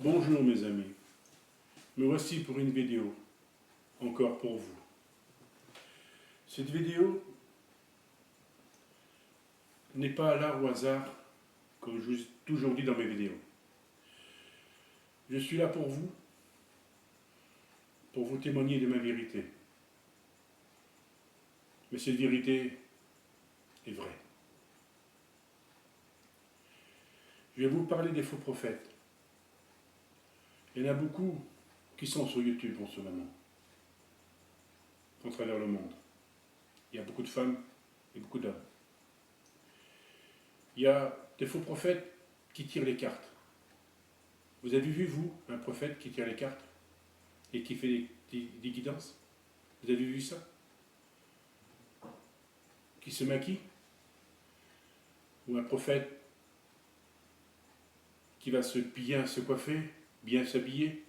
Bonjour mes amis, me voici pour une vidéo, encore pour vous. Cette vidéo n'est pas là au hasard, comme je vous ai toujours dit dans mes vidéos. Je suis là pour vous témoigner de ma vérité. Mais cette vérité est vraie. Je vais vous parler des faux prophètes. Il y en a beaucoup qui sont sur YouTube en ce moment, à travers le monde. Il y a beaucoup de femmes et beaucoup d'hommes. Il y a des faux prophètes qui tirent les cartes. Vous avez vu, vous, un prophète qui tire les cartes et qui fait des guidances? Vous avez vu ça? Qui se maquille? Ou un prophète qui va bien se coiffer, bien s'habiller,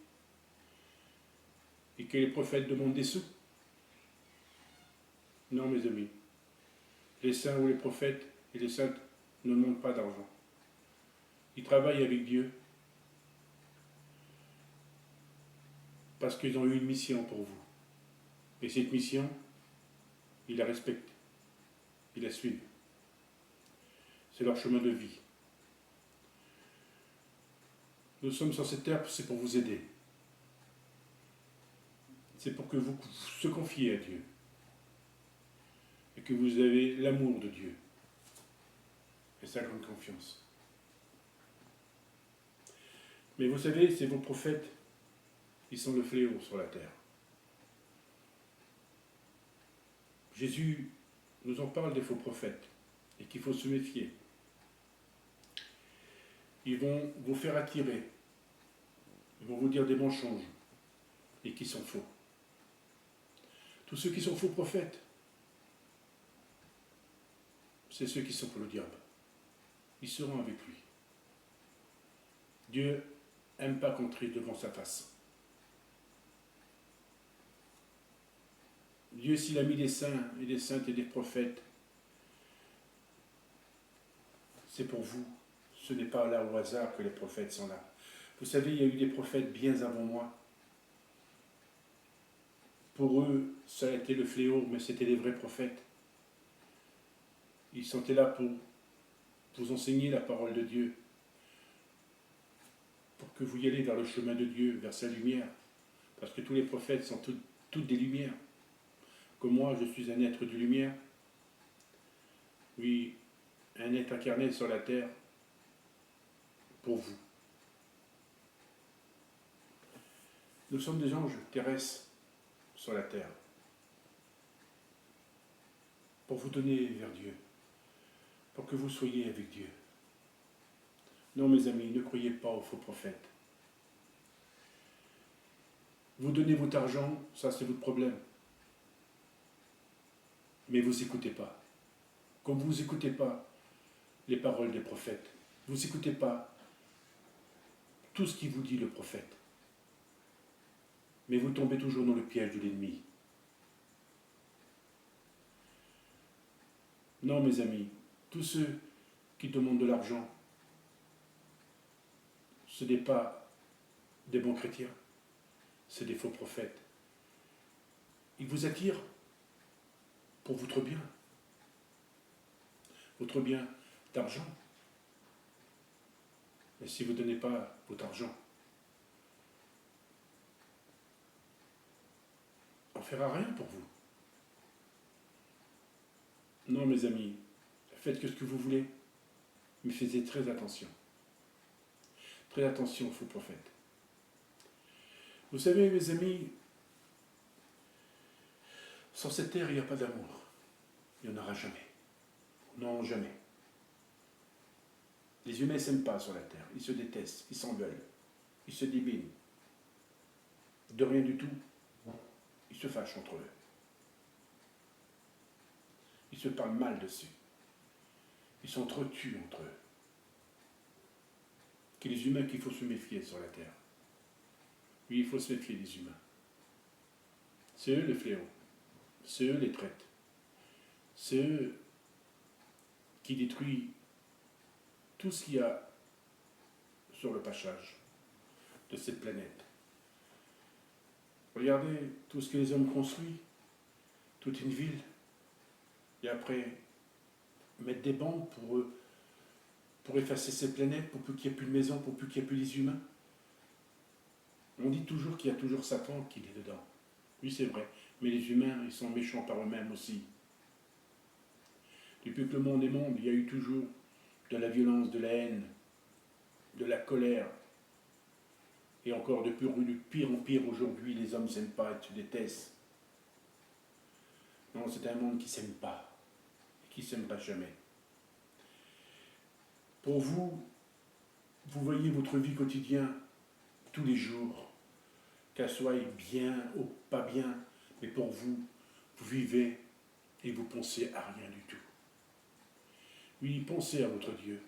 et que les prophètes demandent des sous? Non, mes amis. Les saints ou les prophètes et les saintes ne demandent pas d'argent. Ils travaillent avec Dieu parce qu'ils ont eu une mission pour vous. Et cette mission, ils la respectent, ils la suivent. C'est leur chemin de vie. Nous sommes sur cette terre, c'est pour vous aider. C'est pour que vous se confiez à Dieu. Et que vous avez l'amour de Dieu. Et sa grande confiance. Mais vous savez, c'est vos prophètes, ils sont le fléau sur la terre. Jésus nous en parle des faux prophètes et qu'il faut se méfier. Ils vont vous faire attirer, ils vont vous dire des mensonges et qui sont faux. Tous ceux qui sont faux prophètes, c'est ceux qui sont pour le diable. Ils seront avec lui. Dieu n'aime pas qu'on trie devant sa face. Dieu, s'il a mis des saints et des saintes et des prophètes, c'est pour vous. Ce n'est pas là au hasard que les prophètes sont là. Vous savez, il y a eu des prophètes bien avant moi. Pour eux, ça a été le fléau, mais c'était les vrais prophètes. Ils sont là pour vous enseigner la parole de Dieu, pour que vous y allez vers le chemin de Dieu, vers sa lumière. Parce que tous les prophètes sont toutes des lumières. Comme moi, je suis un être de lumière. Oui, un être incarné sur la terre pour vous. Nous sommes des anges terrestres sur la terre pour vous donner vers Dieu, pour que vous soyez avec Dieu. Non, mes amis, ne croyez pas aux faux prophètes. Vous donnez votre argent, ça c'est votre problème. Mais vous n'écoutez pas. Comme vous n'écoutez pas les paroles des prophètes, vous n'écoutez pas tout ce qui vous dit le prophète. Mais vous tombez toujours dans le piège de l'ennemi. Non, mes amis, tous ceux qui demandent de l'argent, ce n'est pas des bons chrétiens, c'est des faux prophètes. Ils vous attirent pour votre bien d'argent. Mais si vous ne donnez pas votre argent, on ne fera rien pour vous. Non, mes amis, faites ce que vous voulez, mais faites très attention. Très attention aux faux prophètes. Vous savez, mes amis, sur cette terre, il n'y a pas d'amour. Il n'y en aura jamais. Non, jamais. Les humains ne s'aiment pas sur la terre. Ils se détestent, ils s'en veulent. Ils se débinent. De rien du tout, ils se fâchent entre eux. Ils se parlent mal dessus. Ils s'entretuent entre eux. C'est les humains qu'il faut se méfier sur la terre. Oui, il faut se méfier des humains. C'est eux les fléaux. C'est eux les traites. C'est eux qui détruisent tout ce qu'il y a sur le passage de cette planète. Regardez tout ce que les hommes construisent, toute une ville, et après mettre des bandes pour effacer cette planète, pour plus qu'il n'y ait plus de maisons, pour plus qu'il n'y ait plus les humains. On dit toujours qu'il y a toujours Satan qui est dedans. Oui, c'est vrai, mais les humains, ils sont méchants par eux-mêmes aussi. Depuis que le monde est monde, il y a eu toujours de la violence, de la haine, de la colère. Et encore de pire en pire aujourd'hui, les hommes ne s'aiment pas, ils se détestent. Non, c'est un monde qui ne s'aime pas, et qui ne s'aimera jamais. Pour vous, vous voyez votre vie quotidienne tous les jours, qu'elle soit bien ou pas bien, mais pour vous, vous vivez et vous pensez à rien du tout. Oui, pensez à votre Dieu.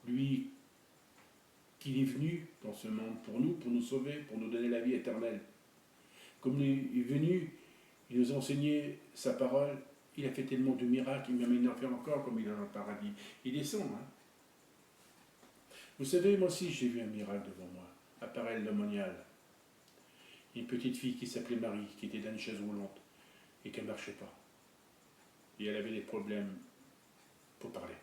Lui, qui est venu dans ce monde pour nous sauver, pour nous donner la vie éternelle. Comme il est venu, il nous a enseigné sa parole, il a fait tellement de miracles, il en fait encore comme il est dans le paradis. Il descend. Hein. Vous savez, moi aussi j'ai vu un miracle devant moi, à Paray-le-Monial. Une petite fille qui s'appelait Marie, qui était dans une chaise roulante, et qui ne marchait pas. Et elle avait des problèmes pour parler.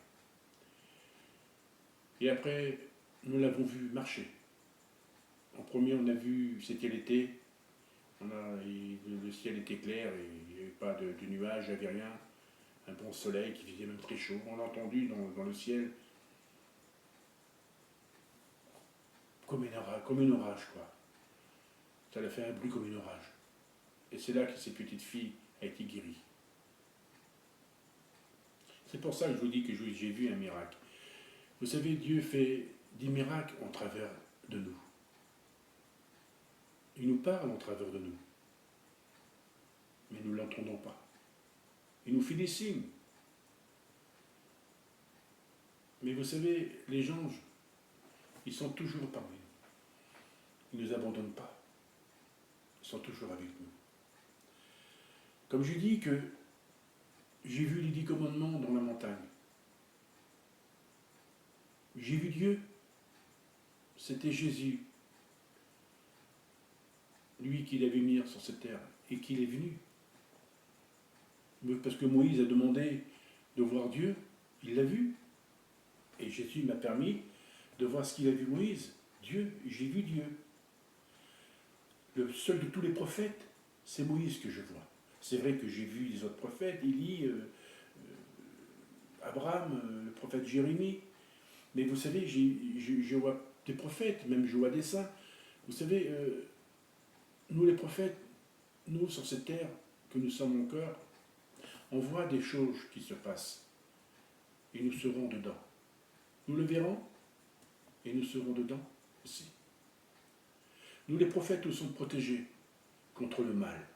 Et après, nous l'avons vue marcher. En premier, on a vu, c'était l'été, le ciel était clair, et il n'y avait pas de nuages, il n'y avait rien. Un bon soleil qui faisait même très chaud. On l'a entendu dans le ciel, comme un orage, quoi. Ça a fait un bruit comme un orage. Et c'est là que cette petite fille a été guérie. C'est pour ça que je vous dis que j'ai vu un miracle. Vous savez, Dieu fait des miracles en travers de nous. Il nous parle en travers de nous. Mais nous ne l'entendons pas. Il nous fait des signes. Mais vous savez, les anges, ils sont toujours parmi nous. Ils ne nous abandonnent pas. Ils sont toujours avec nous. Comme je dis que j'ai vu les 10 commandements dans la montagne. J'ai vu Dieu. C'était Jésus. Lui qui l'avait mis sur cette terre et qu'il est venu. Parce que Moïse a demandé de voir Dieu, il l'a vu. Et Jésus m'a permis de voir ce qu'il a vu Moïse. Dieu, j'ai vu Dieu. Le seul de tous les prophètes, c'est Moïse que je vois. C'est vrai que j'ai vu les autres prophètes, Élie, Abraham, le prophète Jérémie. Mais vous savez, je vois des prophètes, même je vois des saints. Vous savez, nous les prophètes, nous sur cette terre que nous sommes en cœur, on voit des choses qui se passent. Et nous serons dedans. Nous le verrons et nous serons dedans aussi. Nous les prophètes, nous sommes protégés contre le mal.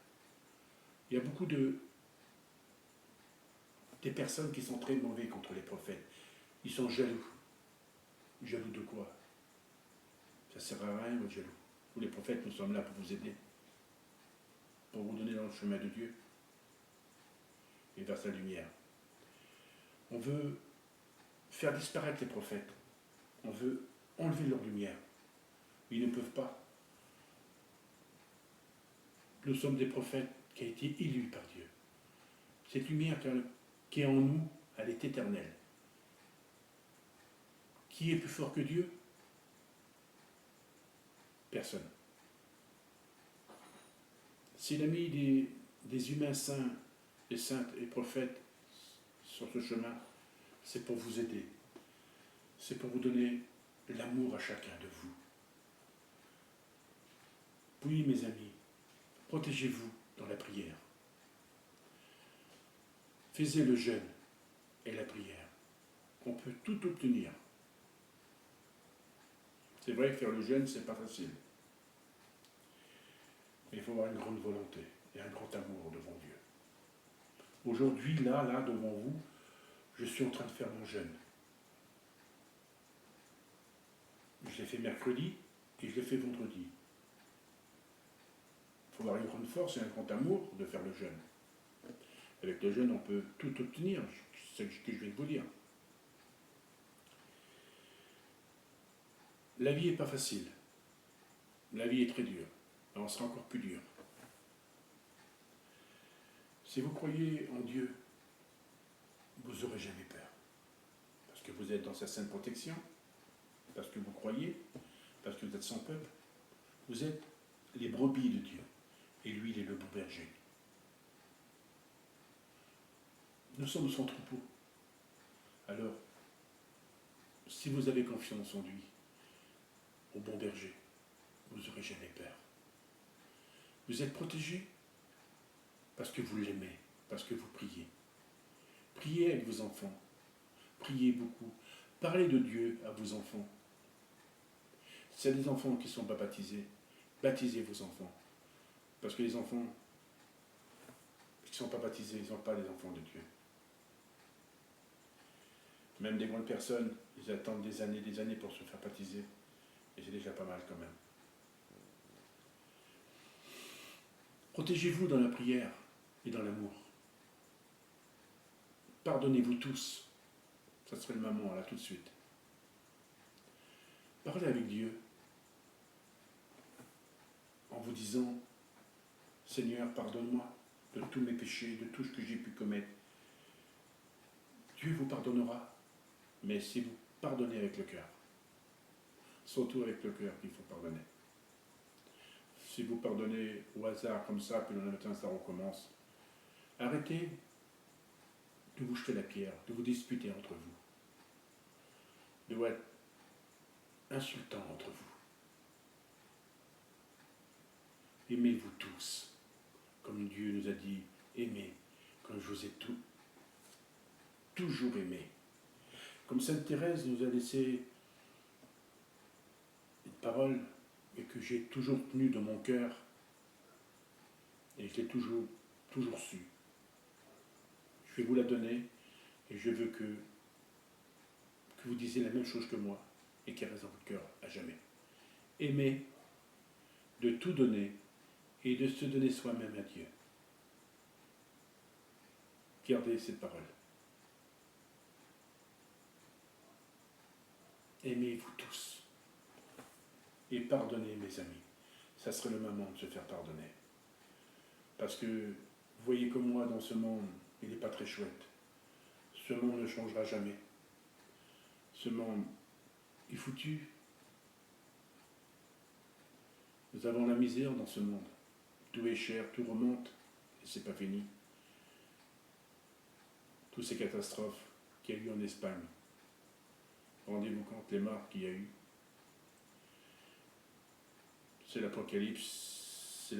Il y a beaucoup des personnes qui sont très mauvais contre les prophètes. Ils sont jaloux. Jaloux de quoi? Ça ne sert à rien d'être jaloux. Nous les prophètes, nous sommes là pour vous aider, pour vous donner dans le chemin de Dieu et vers sa lumière. On veut faire disparaître les prophètes. On veut enlever leur lumière. Ils ne peuvent pas. Nous sommes des prophètes qui ont été élus par Dieu. Cette lumière qui est en nous, elle est éternelle. Qui est plus fort que Dieu? Personne. S'il a mis des humains saints, des saintes et prophètes sur ce chemin, c'est pour vous aider. C'est pour vous donner l'amour à chacun de vous. Oui, mes amis, protégez-vous dans la prière. Faites le jeûne et la prière. On peut tout obtenir. C'est vrai que faire le jeûne, c'est pas facile. Mais il faut avoir une grande volonté et un grand amour devant Dieu. Aujourd'hui, là, devant vous, je suis en train de faire mon jeûne. Je l'ai fait mercredi et je l'ai fait vendredi. Il faut avoir une grande force et un grand amour de faire le jeûne. Avec le jeûne, on peut tout obtenir, c'est ce que je viens de vous dire. La vie n'est pas facile. la vie est très dure. Alors, on sera encore plus dur. Si vous croyez en Dieu, vous n'aurez jamais peur. Parce que vous êtes dans sa sainte protection, parce que vous croyez, parce que vous êtes son peuple. Vous êtes les brebis de Dieu. Et lui, il est le bon berger. Nous sommes son troupeau. Alors, si vous avez confiance en lui, au bon berger, vous n'aurez jamais peur. Vous êtes protégés parce que vous l'aimez, parce que vous priez. Priez avec vos enfants. Priez beaucoup. Parlez de Dieu à vos enfants. S'il y a des enfants qui ne sont pas baptisés, baptisez vos enfants. Parce que les enfants qui ne sont pas baptisés, ils ne sont pas les enfants de Dieu. Même des grandes personnes, ils attendent des années pour se faire baptiser. Et c'est déjà pas mal quand même. Protégez-vous dans la prière et dans l'amour. Pardonnez-vous tous. Ça serait le moment, là, tout de suite. Parlez avec Dieu en vous disant, Seigneur, pardonne-moi de tous mes péchés, de tout ce que j'ai pu commettre. Dieu vous pardonnera, mais si vous pardonnez avec le cœur, surtout avec le cœur qu'il faut pardonner. Si vous pardonnez au hasard comme ça, puis le matin ça recommence, arrêtez de vous jeter la pierre, de vous disputer entre vous, de vous être insultant entre vous. Aimez-vous tous, comme Dieu nous a dit, aimez, comme je vous ai toujours aimé. Comme Sainte Thérèse nous a laissé une parole et que j'ai toujours tenue dans mon cœur, et je l'ai toujours su. Je vais vous la donner, et je veux que vous disiez la même chose que moi, et qu'elle reste dans votre cœur à jamais. Aimez, de tout donner, et de se donner soi-même à Dieu. Gardez cette parole. Aimez-vous tous. Et pardonnez, mes amis. Ça serait le moment de se faire pardonner. Parce que, vous voyez comme moi, dans ce monde, il n'est pas très chouette. Ce monde ne changera jamais. Ce monde est foutu. Nous avons la misère dans ce monde. Tout est cher, tout remonte, et c'est pas fini. Toutes ces catastrophes qu'il y a eu en Espagne. Rendez-vous compte les morts qu'il y a eu. C'est l'Apocalypse, c'est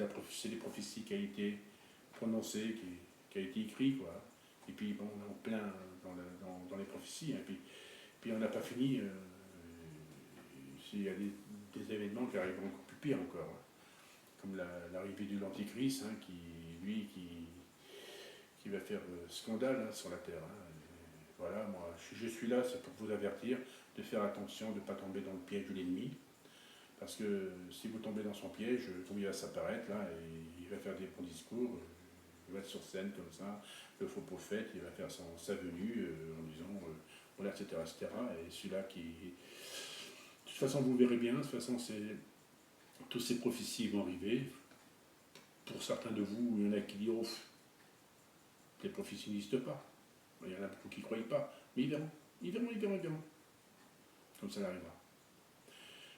les prophéties qui a été prononcées, qui a été écrit, quoi. Et puis bon, on est en plein dans les prophéties, hein. Puis on n'a pas fini. Il y a des événements qui arriveront encore plus pires encore, hein. Comme l'arrivée de l'Antichrist, hein, qui va faire scandale, hein, sur la terre, hein. Voilà, moi je suis là, c'est pour vous avertir de faire attention, de ne pas tomber dans le piège de l'ennemi. Parce que si vous tombez dans son piège, comme il va s'apparaître là, et il va faire des bons discours, il va être sur scène comme ça, le faux prophète, il va faire sa venue en disant voilà, etc., etc. Et celui-là qui. De toute façon, vous verrez bien, de toute façon, toutes ces prophéties vont arriver. Pour certains de vous, il y en a qui disent oh, les prophéties n'existent pas. Il y en a beaucoup qui ne croient pas, mais ils verront. Ils verront. Comme ça arrivera.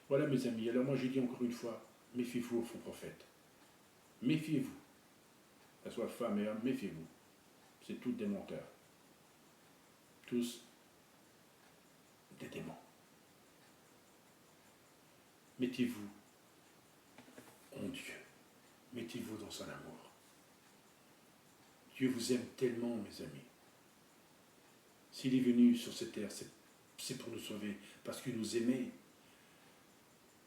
Voilà mes amis, alors moi j'ai dit encore une fois, méfiez-vous aux faux prophètes. Méfiez-vous. Que ce soit femme et homme, méfiez-vous. C'est tous des menteurs. Tous des démons. Mettez-vous en Dieu. Mettez-vous dans son amour. Dieu vous aime tellement, mes amis. S'il est venu sur cette terre, c'est pour nous sauver, parce qu'il nous aimait.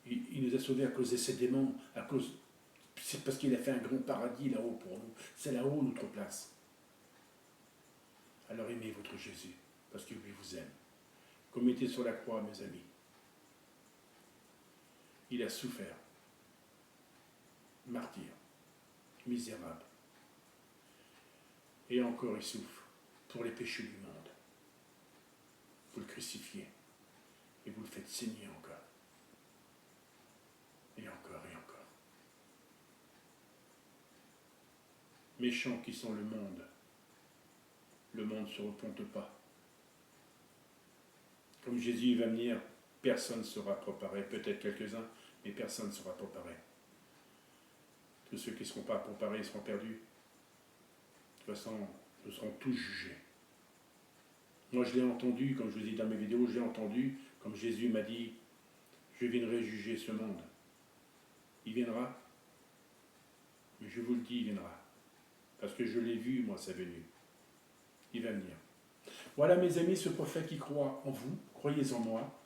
Il nous a sauvés à cause de ces démons, c'est parce qu'il a fait un grand paradis là-haut pour nous. C'est là-haut notre place. Alors aimez votre Jésus, parce que lui vous aime. Comme il était sur la croix, mes amis. Il a souffert. Martyr. Misérable. Et encore il souffre pour les péchés du monde. Vous le crucifiez et vous le faites saigner encore. Et encore et encore. méchants qui sont le monde ne se repente pas. Comme Jésus va venir, personne ne sera préparé, peut-être quelques-uns, mais personne ne sera préparé. Tous ceux qui ne seront pas préparés seront perdus. De toute façon, nous serons tous jugés. Moi, je l'ai entendu, comme je vous dis dans mes vidéos, je l'ai entendu, comme Jésus m'a dit, je viendrai juger ce monde. Il viendra, mais je vous le dis, il viendra. Parce que je l'ai vu, moi, sa venue. Il va venir. Voilà, mes amis, ce prophète qui croit en vous, croyez en moi,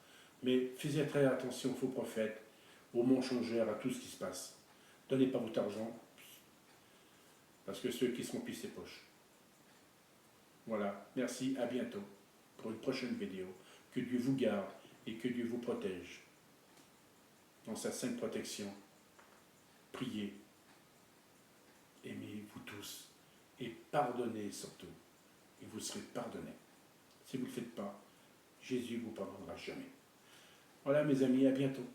mais faites très attention aux faux prophètes, aux mensongers, à tout ce qui se passe. Donnez pas votre argent, parce que ceux qui se remplissent les poches. Voilà, merci, à bientôt pour une prochaine vidéo. Que Dieu vous garde et que Dieu vous protège. Dans sa sainte protection, priez, aimez-vous tous et pardonnez surtout. Et vous serez pardonnés. Si vous ne le faites pas, Jésus ne vous pardonnera jamais. Voilà mes amis, à bientôt.